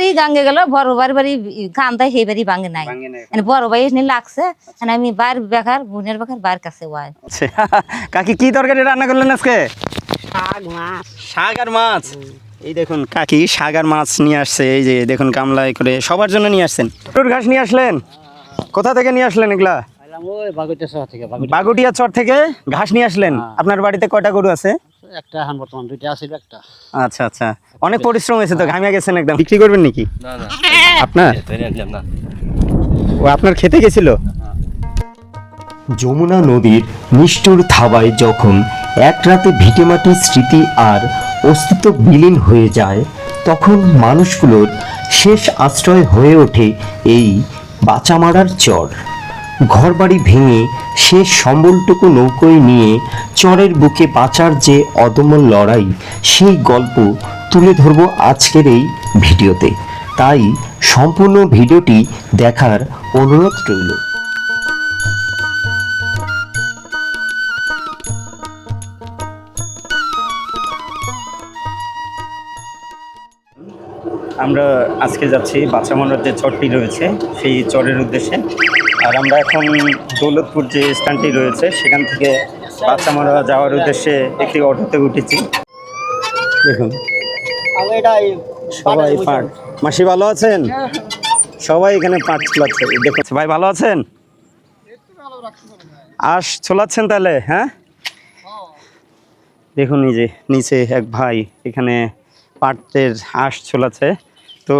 বাড়ি গাঙ্গে গেল বড় বাড়ি কান্দায় সেই বাড়ি ভাঙে নাই বড় ভাই এসে লাগছে আমি বার বেকার বোনের বেকার বার কাছে ওয়াই। কাকি কি তরকারি রান্না করলেন আজকে? শাক মাছ। শাক আর মাছ। এই দেখুন কাকি শাক আর মাছ নিয়ে আসছে, এই যে দেখুন গামলায় করে সবার জন্য নিয়ে আসছেন। গরুর ঘাস নিয়ে আসলেন, কোথা থেকে নিয়ে আসলেন এগুলা? বাগুটিয়া চর থেকে ঘাস নিয়ে আসলেন। আপনার বাড়িতে কয়টা গরু আছে? একটা, এখন বর্তমান দুইটা আছে একটা। আচ্ছা আচ্ছা, অনেক পরিশ্রম হয়েছে তো, ঘামিয়ে গেছেন একদম। বিক্রি করবেন নাকি? আপনার ও আপনার খেতে গেছিল। যমুনা নদীর নিষ্ঠুর থাবায় যখন এক রাতে ভিটেমাটির স্মৃতি আর অস্তিত্ব বিলীন হয়ে যায়, তখন মানুষগুলোর শেষ আশ্রয় হয়ে ওঠে এই বাচামারার চর। ঘরবাড়ি ভেঙে শেষ সম্বলটুকু নৌকোয় নিয়ে চরের বুকে বাঁচার যে অদম্য লড়াই, সেই গল্প তুলে ধরব আজকের এই ভিডিওতে। তাই সম্পূর্ণ ভিডিওটি দেখার অনুরোধ রইল। আমরা আজকে যাচ্ছি বাচামারার যে চরটি রয়েছে সেই চরের উদ্দেশ্যে। আর আমরা এখন দৌলতপুর যে স্ট্যান্ডটি রয়েছে সেখান থেকে বাচামারা যাওয়ার উদ্দেশ্যে একটি অটোতে উঠেছি। দেখুন সবাই পাট। মাসি ভালো আছেন? সবাই এখানে পাট ছোলাচ্ছে। দেখুন ভাই ভালো আছেন? আঁশ ছোলাচ্ছেন তাহলে? হ্যাঁ দেখুন এই যে নিচে এক ভাই এখানে পাটের আঁশ ছোলাচ্ছে। তো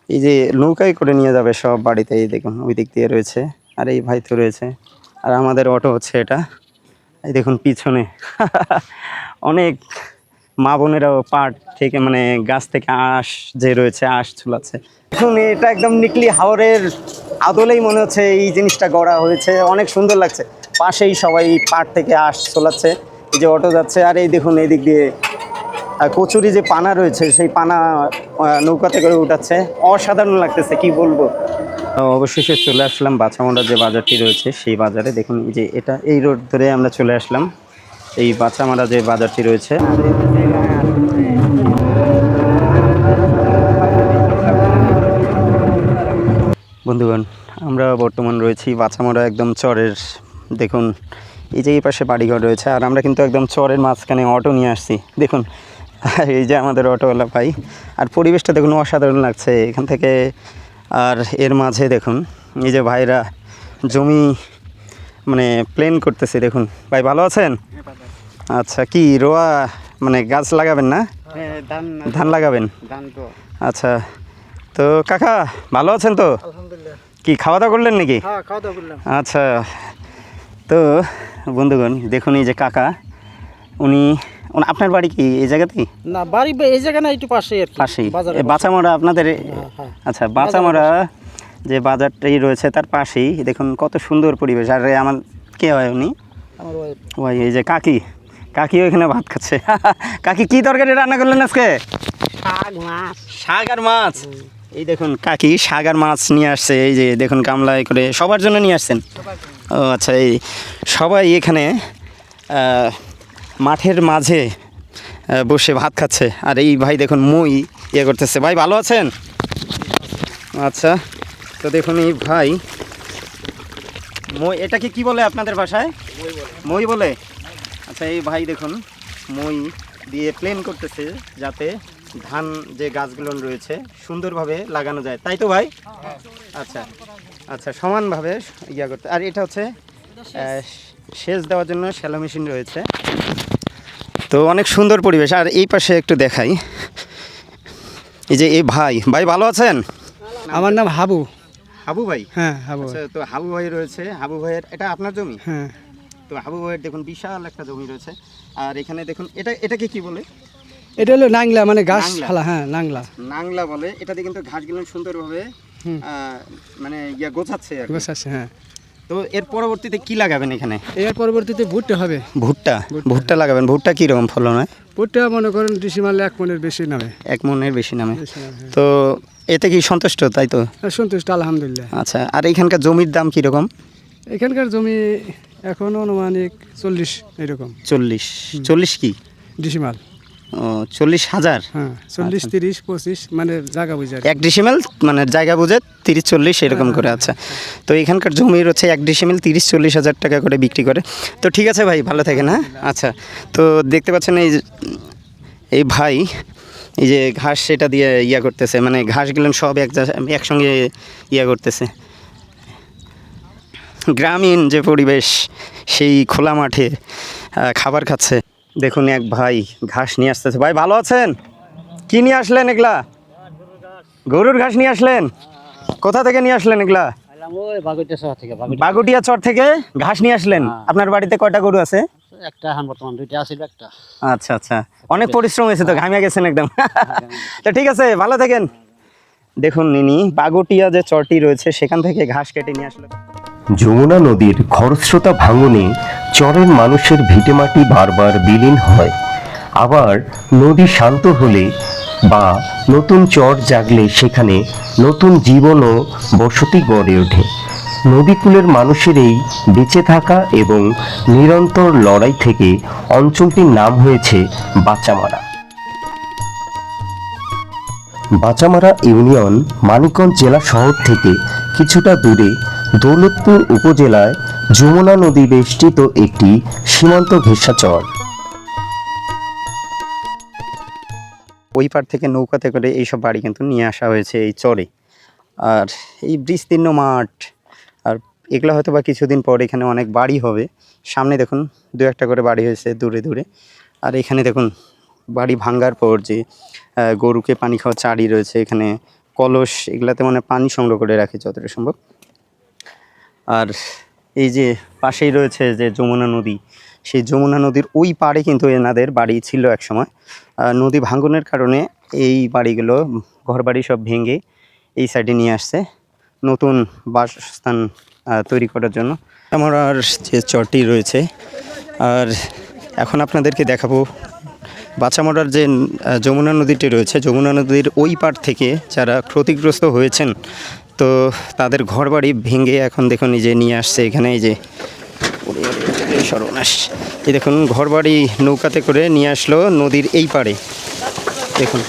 এই যে নৌকায় করে নিয়ে যাবে সব বাড়িতে। এই দেখুন ওই দিক দিয়ে রয়েছে, আর এই ভাই তো রয়েছে, আর আমাদের অটো হচ্ছে এটা। এই দেখুন পিছনে অনেক মা বোনেরাও পাট থেকে মানে গাছ থেকে আঁশ যে রয়েছে আঁশ ছোলাচ্ছে। দেখুন এটা একদম নিকলি হাওরের আদলেই মনে হচ্ছে এই জিনিসটা গড়া হয়েছে, অনেক সুন্দর লাগছে। পাশেই সবাই পাট থেকে আঁশ ছোলাচ্ছে, এই যে অটো যাচ্ছে। আর এই দেখুন এই দিক দিয়ে কচুরি যে পানা রয়েছে সেই পানা নৌকাতে করে উঠাচ্ছে, অসাধারণ লাগতেছে কি বলবো। অবশেষে চলে আসলাম বাচামারা যে বাজারটি রয়েছে সেই বাজারে। দেখুন এই যে এটা এই রোড ধরে আমরা চলে আসলাম এই বাচামারা যে বাজারটি রয়েছে। বন্ধুগণ আমরা বর্তমান রয়েছি বাচামারা একদম চরের। দেখুন এই যে এই পাশে বাড়িঘর রয়েছে, আর আমরা কিন্তু একদম চরের মাঝখানে অটো নিয়ে আসছি। দেখুন এই যে আমাদের অটোওয়ালা ভাই, আর পরিবেশটা দেখুন অসাধারণ লাগছে এখান থেকে। আর এর মাঝে দেখুন এই যে ভাইরা জমি মানে প্লেন করতেছে। দেখুন ভাই ভালো আছেন? আচ্ছা কি রোয়া মানে গাছ লাগাবেন না? ধান লাগাবেন? আচ্ছা তো কাকা ভালো আছেন তো? কি খাওয়া দাওয়া করলেন নাকি? আচ্ছা তো বন্ধুগণ দেখুন এই যে কাকা, উনি আপনার বাড়ি কি এই জায়গাতেই? না বাড়ি এই জায়গা না, একটু পাশেই বাচামারা আপনাদের। আচ্ছা বাচামারা যে বাজারটাই রয়েছে তার পাশেই দেখুন কত সুন্দর পরিবেশ। আর আমার কে হয় উনি? ওই এই যে কাকি, কাকিও এখানে ভাত খাচ্ছে। কাকি কি তরকারি রান্না করলেন আজকে? শাক মাছ। শাক আর মাছ। এই দেখুন কাকি শাক আর মাছ নিয়ে আসছে, এই যে দেখুন গামলায় করে সবার জন্য নিয়ে আসছেন। ও আচ্ছা, এই সবাই এখানে মাঠের মাঝে বসে ভাত খাচ্ছে। আর এই ভাই দেখুন মই ইয়ে করতেছে। ভাই ভালো আছেন? আচ্ছা তো দেখুন এই ভাই মই, এটাকে কি বলে আপনাদের ভাষায়? মই বলে। আচ্ছা এই ভাই দেখুন মই দিয়ে প্লেন করতেছে যাতে ধান যে গাছগুলো রয়েছে সুন্দরভাবে লাগানো যায়, তাই তো ভাই? আচ্ছা আচ্ছা সমানভাবে ইয়া করতে। আর এটা হচ্ছে সেচ দেওয়ার জন্য শ্যালো মেশিন রয়েছে। তো অনেক সুন্দর পরিবেশ। আর এই পাশে একটু দেখাই, এই যে এই ভাই, ভাই ভালো আছেন? আমার নাম হাবু। হাবু ভাই? হ্যাঁ হাবু। আচ্ছা তো হাবু ভাই রয়েছে, হাবু ভাইয়ের এটা আপনার জমি? হ্যাঁ। তো হাবু ভাইয়ের দেখুন বিশাল একটা জমি রয়েছে। আর এখানে দেখুন এটাকে কি বলে? এটা হলো নাংলা, মানে ঘাস ফেলা। হ্যাঁ নাংলা, নাংলা বলে। এটাতে কিন্তু ঘাসগুলো সুন্দরভাবে মানে ইয়া গোছাচ্ছে আর গোছাচ্ছে। হ্যাঁ। তো এর পরবর্তীতে কি লাগাবেন এখানে? এর পরবর্তীতে ভুট্টা হবে। ভুট্টা? ভুট্টা লাগাবেন। ভুট্টা কীরকম ফলন হয়? ভুট্টা মনে করেন ডিসি মারলে 1 মনের বেশি নামে। 1 মনের বেশি নামে। তো এতে কি সন্তুষ্ট? তাই তো? সন্তুষ্ট আলহামদুলিল্লাহ। আচ্ছা আর এখানকার জমির দাম কীরকম? এখানকার জমি এখন অনুমানিক 40 এরকম। 40 কি ডিসি মাল? ও 40,000। হ্যাঁ 40, 30, 25 মানে জায়গা বুঝে আর কি। 1 ডিসিমেল মানে জায়গা বুঝে 30-40 এরকম করে। আচ্ছা, তো এখানকার জমির হচ্ছে 1 ডিসিমেল 30-40 হাজার টাকা করে বিক্রি করে। তো ঠিক আছে ভাই, ভালো থাকেন। হ্যাঁ, আচ্ছা, তো দেখতে পাচ্ছেন এই ভাই এই যে ঘাস সেটা দিয়ে ইয়া করতেছে, মানে ঘাসগুলো সব একসঙ্গে ইয়া করতেছে। গ্রামীণ যে পরিবেশ, সেই খোলা মাঠে খাবার খাচ্ছে। দেখুন এক ভাই ঘাস নিয়ে আসতেছে। ভাই ভালো আছেন? কি নিয়ে আসলেন এগুলা? গরুর ঘাস নিয়ে আসলেন? কোথা থেকে নিয়ে আসলেন এগুলা? বাগুটিয়া চর থেকে ঘাস নিয়ে আসলেন। আপনার বাড়িতে কয়টা গরু আছে? একটা, বর্তমান 2টা আছে, একটা। আচ্ছা আচ্ছা, অনেক পরিশ্রম হয়েছে তো, ঘামিয়ে গেছেন একদম। তো ঠিক আছে, ভালো থাকেন। দেখুন ইনি বাগুটিয়া যে চরটি রয়েছে সেখান থেকে ঘাস কেটে নিয়ে আসলো। যমুনা নদীর খরস্রোতা ভাঙনে চরের মানুষের ভিটেমাটি বারবার বিলীন হয়। আবার নদী শান্ত হলে বা নতুন চর জাগলে সেখানে নতুন জীবন ও বসতি গড়ে ওঠে। নদীকূলের মানুষের এই বেঁচে থাকা এবং নিরন্তর লড়াই থেকে অঞ্চলটির নাম হয়েছে বাচামারা। বাচামারা ইউনিয়ন মানিকগঞ্জ জেলা শহর থেকে কিছুটা দূরে দৌলতপুর উপজেলায় যমুনা নদী বেষ্টিত একটি সীমান্ত ঘেঁষা চর। ওই পার থেকে নৌকাতে করে এইসব বাড়ি কিন্তু নিয়ে আসা হয়েছে এই চরে। আর এই বিস্তীর্ণ মাঠ, আর এগুলো হয়তো বা কিছুদিন পর এখানে অনেক বাড়ি হবে। সামনে দেখুন 2-1টা করে বাড়ি হয়েছে দূরে দূরে। আর এখানে দেখুন বাড়ি ভাঙ্গার পর যে গরুকে পানি খাওয়া চাড়ি রয়েছে, এখানে কলস, এগুলাতে মানে পানি সংগ্রহ করে রাখে যতটা সম্ভব। আর এই যে পাশেই রয়েছে যে যমুনা নদী, সেই যমুনা নদীর ওই পাড়ে কিন্তু এনাদের বাড়ি ছিল একসময়। নদী ভাঙ্গনের কারণে এই বাড়িগুলো, ঘরবাড়ি সব ভেঙে এই সাইডে নিয়ে আসছে নতুন বাসস্থান তৈরি করার জন্য। আমার আর যে চরটি রয়েছে, আর এখন আপনাদেরকে দেখাবো বাচামরার যে যমুনা নদীটি রয়েছে। যমুনা নদীর ওই পার থেকে যারা ক্ষতিগ্রস্ত হয়েছেন, তো তাদের ঘরবাড়ি ভেঙে এখন দেখুন এই যে নিয়ে আসছে এখানে। এই যে সর্বনাশ, এই দেখুন ঘরবাড়ি নৌকাতে করে নিয়ে আসলো নদীর এই পাড়ে। দেখুন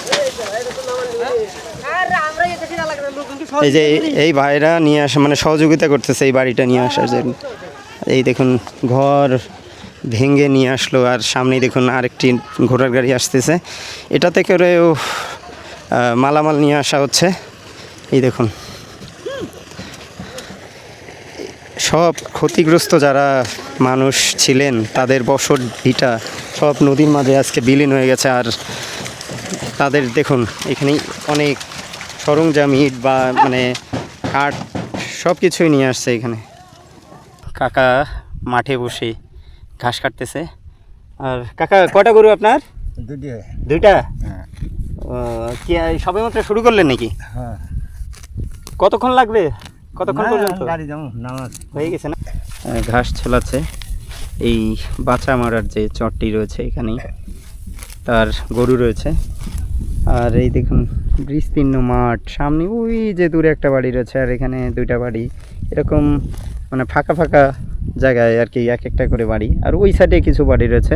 এই যে এই ভাইরা নিয়ে আসে, মানে সহযোগিতা করতেছে এই বাড়িটা নিয়ে আসার জন্য। এই দেখুন ঘর ভেঙে নিয়ে আসলো, আর সামনেই দেখুন আরেকটি ঘোড়ার গাড়ি আসতেছে, এটাতে করেও মালামাল নিয়ে আসা হচ্ছে। এই দেখুন সব ক্ষতিগ্রস্ত যারা মানুষ ছিলেন তাদের বসত ভিটা সব নদীর মাঝে আজকে বিলীন হয়ে গেছে। আর তাদের দেখুন এখানে অনেক সরঞ্জাম, ইট বা মানে কাঠ সব কিছুই নিয়ে আসছে এখানে। কাকা মাঠে বসে ঘাস কাটতেছে। আর কাকা কয়টা গরু আপনার? 2টা। কি সবে মাত্র শুরু করলেন নাকি? হ্যাঁ। কতক্ষণ লাগবে? কতক্ষণ পর্যন্ত? গাড়ি যাবো, নামাজ হয়ে গেছে না? ঘাস ছোলাচ্ছে এই বাচামারার যে চরটি রয়েছে এখানেই, তার গরু রয়েছে। আর এই দেখুন বিস্তীর্ণ মাঠ, সামনে ওই যে দূরে একটা বাড়ি রয়েছে, আর এখানে 2টা বাড়ি, এরকম মানে ফাঁকা ফাঁকা জায়গায় আর কি এক একটা করে বাড়ি। আর ওই সাইডে কিছু বাড়ি রয়েছে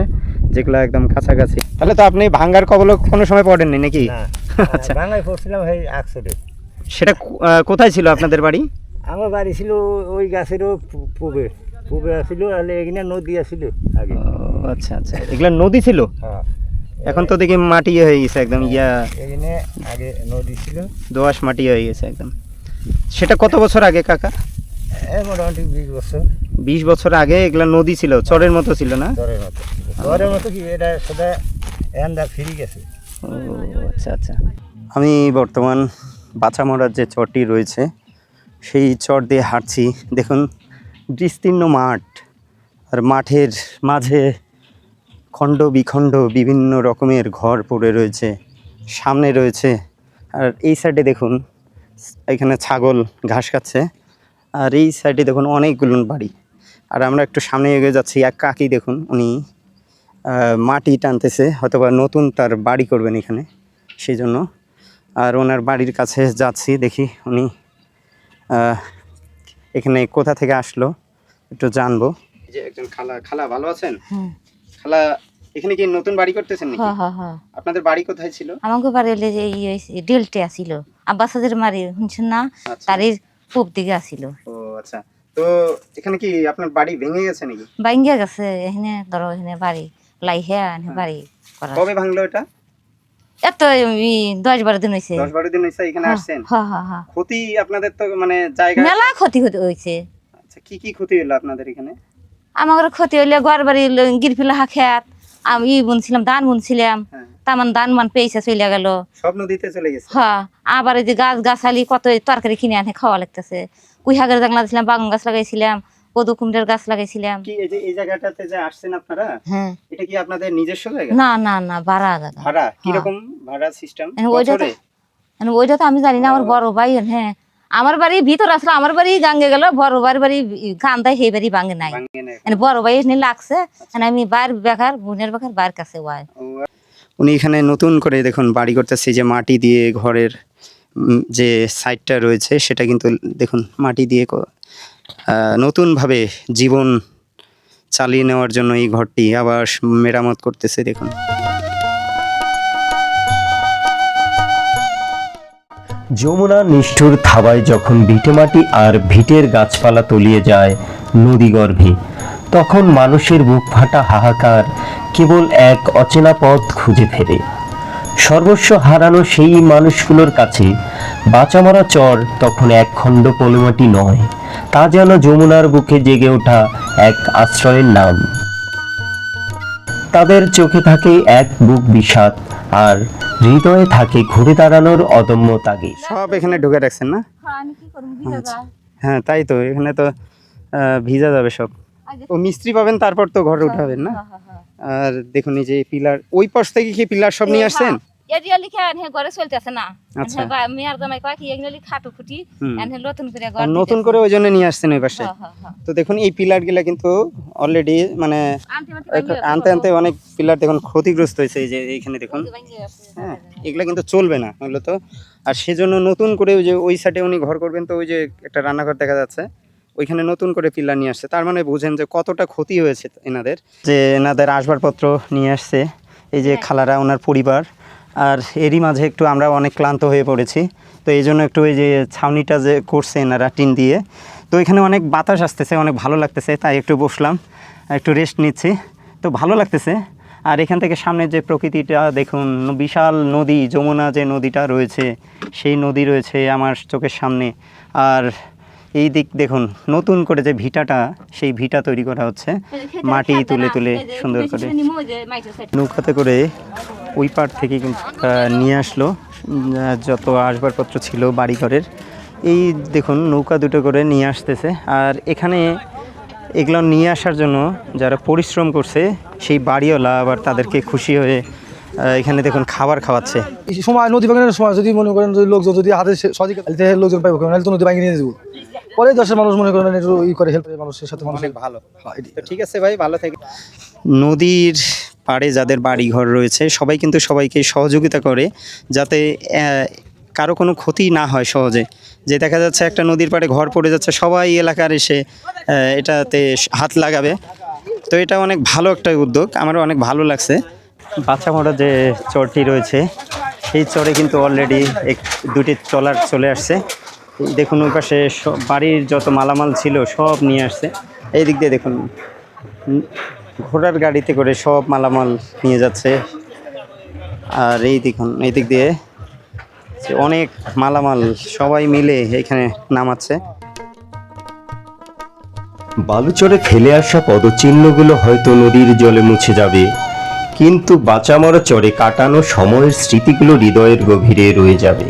যেগুলো একদম কাছাকাছি। তাহলে তো আপনি ভাঙ্গার কবলে কোনো সময় পড়েননি নাকি? আচ্ছা, বাংলায় পড়ছিলাম এই আকসরে। সেটা কোথায় ছিল আপনাদের বাড়ি? আমার বাড়ি ছিল ওই গাছেরও পূবে পূবে আসছিল, আর এখানে নদী আসছিল আগে। আচ্ছা আচ্ছা, এগুলো নদী ছিল? হ্যাঁ, এখন তো দেখি মাটি হয়ে গেছে একদম, ইয়া এখানে আগে নদী ছিল, দোআঁশ মাটি হয়ে গেছে একদম। সেটা কত বছর আগে কাকা? মোটামুটি 20 বছর। 20 বছর আগে এগুলা নদী ছিল, চরের মতো ছিল না? চরের মতো কি, এটা সেটা এন্ডা ফিরে গেছে। ও আচ্ছা আচ্ছা। আমি বর্তমান বাচামরার যে চরটি রয়েছে সেই চর দিয়ে হাঁটছি। দেখুন বিস্তীর্ণ মাঠ, আর মাঠের মাঝে খণ্ড বিখণ্ড বিভিন্ন রকমের ঘর পড়ে রয়েছে, সামনে রয়েছে। আর এই সাইডে দেখুন এখানে ছাগল ঘাস খাচ্ছে, আর এই সাইডে দেখুন অনেকগুলো বাড়ি। আর আমরা একটু সামনে এগিয়ে যাচ্ছি, এক কাকি দেখুন উনি মাটি টানতেছে, হয়তোবা নতুন তার বাড়ি করবেন এখানে, সেই জন্য। আর ওনার বাড়ির কাছে যাচ্ছি, দেখি উনি এখানে কোথা থেকে আসলো একটু জানবো। যে একজন খালা, খালা ভালো আছেন? খালা এখানে কি নতুন বাড়ি করতেছেন নাকি? হ্যাঁ হ্যাঁ হ্যাঁ। আপনাদের বাড়ি কোথায় ছিল? আমাকে বাড়ি হলে যে ডেলটে আসিল আব্বাসাদের মারি শুনছেন না, আচ্ছা। তারই পূব দিকে আসিল। ও আচ্ছা, তো এখানে কি আপনার বাড়ি ভেঙে গেছে নাকি? বাইঙ্গা গেছে এখানে, ধরো এখানে বাড়ি লাইহে বাড়ি করা। কবে ভাঙলো এটা? এত 10-12 দিন হয়েছে। 10-12 দিন হয়েছে এখানে আসছেন? হ্যাঁ হ্যাঁ হ্যাঁ। ক্ষতি আপনাদের তো মানে জায়গা, মেলা ক্ষতি হয়েছে। আচ্ছা, কি কি ক্ষতি হলো আপনাদের এখানে? আমার ক্ষতি হইলে ঘর বাড়ি গিরফিলা খেত, আমি বুনছিলাম ধান বুনছিলাম, হ্যাঁ। তামান ধান মান পেয়েছে চলে গেল। সব নদীতে চলে গেছে? হ্যাঁ, আবার এই যে গাছ গাছালি কত তরকারি কিনে আনে খাওয়া লাগতেছে। কুইহাগের জাংলা দিয়েছিলাম, বাগান গাছ লাগাইছিলাম, কদু কুমড়ের গাছ লাগাইছিলাম। কি এই যে এই জায়গাটাতে যে আসছেন আপনারা, হ্যাঁ, এটা কি আপনাদের নিজস্ব জায়গা? না না না, ভাড়া জায়গা। ভাড়া? কি রকম ভাড়া সিস্টেম? ওইটা তো আমি জানি না, আমার বড় ভাই। হ্যাঁ, আমার বাড়ি ভিতর আসলে, আমার বাড়ি গাঙ্গে গেল, বড় ভাইয়ের বাড়ি কান্দায়, সেই বাড়ি ভাঙে নাই। বড় ভাই এসে লাগছে, আমি বাইর বেকার, বোনের বেকার বাইর কাছে ওয়াই। উনি এখানে নতুন করে দেখুন বাড়ি করতেছে, যে মাটি দিয়ে ঘরের যে সাইডটা রয়েছে সেটা কিন্তু দেখুন মাটি দিয়ে নতুনভাবে জীবন চালিয়ে নেওয়ার জন্য এই ঘরটি আবার মেরামত করতেছে। দেখুন যমুনা নিষ্ঠুর থাবায় যখন ভিটেমাটি আর ভিটের গাছপালা তলিয়ে যায় নদীগর্ভে, তখন মানুষের বুক ফাটা হাহাকার কেবল এক অচেনা পথ খুঁজে ফেরে। সর্বস্ব হারানো সেই মানুষগুলোর কাছে বাঁচামরা চর তখন এক খণ্ড পলিমাটি নয়, তা যেন যমুনার বুকে জেগে ওঠা এক আশ্রয়ের নাম। তাদের চোখে থাকে এক বুক বিষাদ, আর হৃদয়ে থাকে ঘুরে দাঁড়ানোর অদম্য তাগিদ। সব এখানে ঢুকে রাখছেন না? হ্যাঁ, তাই তো, এখানে তো ভিজা যাবে সব। ও মিস্ত্রি পাবেন, তারপর তো ঘরে উঠাবেন না? আর দেখুন এই যে পিলার, ওই পাশ থেকে কি পিলার সব নিয়ে আসছেন? নতুন করে ওই জন্য নিয়ে আসছেন ওই পাশে। তো দেখুন এই পিলার গুলা কিন্তু অলরেডি মানে আনতে আনতে অনেক পিলার দেখুন ক্ষতিগ্রস্ত হয়েছে। এই যে এইখানে দেখুন, হ্যাঁ, এগুলা কিন্তু চলবে না এগুলো তো। আর সেজন্য নতুন করে ওই যে ওই সাইডে উনি ঘর করবেন, তো ওই যে একটা রান্নাঘর দেখা যাচ্ছে, ওইখানে নতুন করে পিলার নিয়ে আসছে। তার মানে বুঝেন যে কতটা ক্ষতি হয়েছে এনাদের, যে এনাদের আসবাবপত্র নিয়ে আসছে এই যে খালারা, ওনার পরিবার। আর এরই মাঝে একটু আমরা অনেক ক্লান্ত হয়ে পড়েছি, তো এই জন্য একটু ওই যে ছাউনিটা যে করছে এনারা টিন দিয়ে, তো এখানে অনেক বাতাস আসতেছে, অনেক ভালো লাগতেছে, তাই একটু বসলাম, একটু রেস্ট নিচ্ছি, তো ভালো লাগতেছে। আর এখান থেকে সামনে যে প্রকৃতিটা দেখুন, বিশাল নদী যমুনা যে নদীটা রয়েছে, সেই নদী রয়েছে আমার চোখের সামনে। আর এই দিক দেখুন নতুন করে যে ভিটাটা, সেই ভিটা তৈরি করা হচ্ছে, মাটি তুলে তুলে সুন্দর করে নৌকাতে করে ওই পার থেকে কিন্তু নিয়ে আসলো যত আসবাবপত্র ছিল বাড়িঘরের। এই দেখুন নৌকা দুটো করে নিয়ে আসতেছে। আর এখানে এগুলো নিয়ে আসার জন্য যারা পরিশ্রম করছে, সেই বাড়িওয়ালা আবার তাদেরকে খুশি হয়ে এখানে দেখুন খাবার খাওয়াচ্ছে। এই সময় নদী ভাঙানোর সময় যদি মনে করেন যদি লোকজন যদি হাতে সঠিক লোকজন পাইব, নাহলে তো নদী ভাঙিয়ে নিয়ে যাবো। পরে দেশের মানুষ মনে করেন একটু ই করে হেল্প করে মানুষের সাথে, মানুষ ভালো। তো ঠিক আছে ভাই, ভালো থেকে। নদীর পাড়ে যাদের বাড়ি ঘর রয়েছে সবাই কিন্তু সবাইকে সহযোগিতা করে, যাতে কারো কোনো ক্ষতি না হয় সহজে। যে দেখা যাচ্ছে একটা নদীর পাড়ে ঘর পড়ে যাচ্ছে, সবাই এলাকার এসে এটাতে হাত লাগাবে। তো এটা অনেক ভালো একটা উদ্যোগ, আমারও অনেক ভালো লাগছে। বাচ্চামরা যে চরটি রয়েছে, সেই চরে কিন্তু অলরেডি দুটি ট্রলার চলে আসছে। দেখুন ওই পাশে বাড়ির যত মালামাল ছিল সব নিয়ে আসছে। এই দিক দিয়ে দেখুন ঘোড়ার গাড়িতে করে সব মালামাল নিয়ে যাচ্ছে। আর এই দেখুন এই দিক দিয়ে অনেক মালামাল সবাই মিলে এখানে নামাচ্ছে। বালুচরে ফেলে আসা পদচিহ্নগুলো হয়তো নদীর জলে মুছে যাবে, কিন্তু বাঁচামরা চরে কাটানো সময়ের স্মৃতিগুলো হৃদয়ের গভীরে রয়ে যাবে।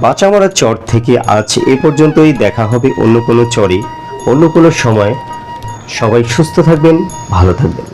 বাঁচামরা চর থেকে আজ এ পর্যন্তই, দেখা হবে অন্য কোনো চরে অন্য কোনো সময়। সবাই সুস্থ থাকবেন, ভালো থাকবেন।